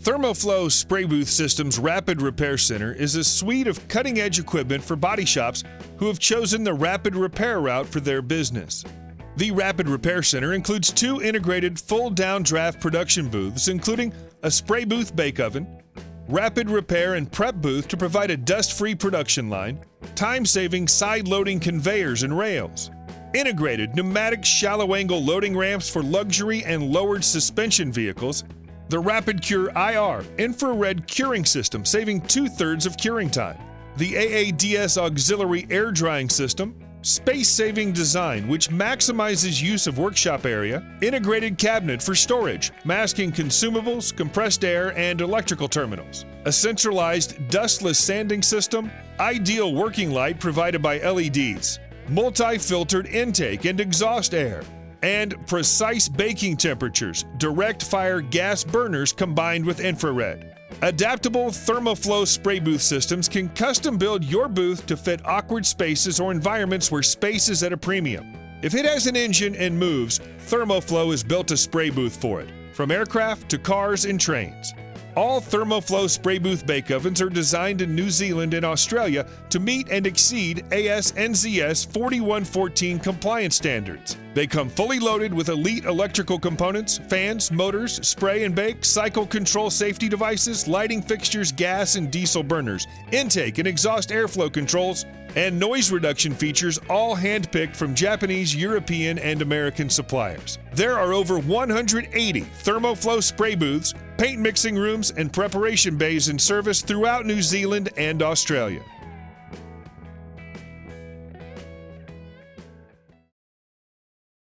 ThermoFlO Spraybooth Systems Rapid Repair Center is a suite of cutting-edge equipment for body shops who have chosen the rapid repair route for their business. The Rapid Repair Center includes 2 integrated full downdraft production booths, including a spray booth bake oven, rapid repair and prep booth to provide a dust-free production line, time-saving side-loading conveyors and rails, integrated pneumatic shallow-angle loading ramps for luxury and lowered suspension vehicles, the RapidCure IR infra-red curing system saving 2/3 of curing time, the AADS auxiliary air drying system, space-saving design which maximizes use of workshop area, integrated cabinet for storage, masking consumables, compressed air, and electrical terminals, a centralized dustless sanding system, ideal working light provided by LEDs, multi-filtered intake and exhaust air, and precise baking temperatures, direct fire gas burners combined with infrared. Adaptable ThermoFlO Spraybooth Systems can custom build your booth to fit awkward spaces or environments where space is at a premium. If it has an engine and moves, ThermoFlO has built a spray booth for it, from aircraft to cars and trains. All ThermoFlO Spraybooth bake ovens are designed in New Zealand and Australia to meet and exceed AS/NZS 4114 compliance standards. They come fully loaded with elite electrical components, fans, motors, spray and bake, cycle control safety devices, lighting fixtures, gas and diesel burners, intake and exhaust airflow controls, and noise reduction features, all hand-picked from Japanese, European, and American suppliers. There are over 180 ThermoFlO spray booths, paint mixing rooms, and preparation bays in service throughout New Zealand and Australia.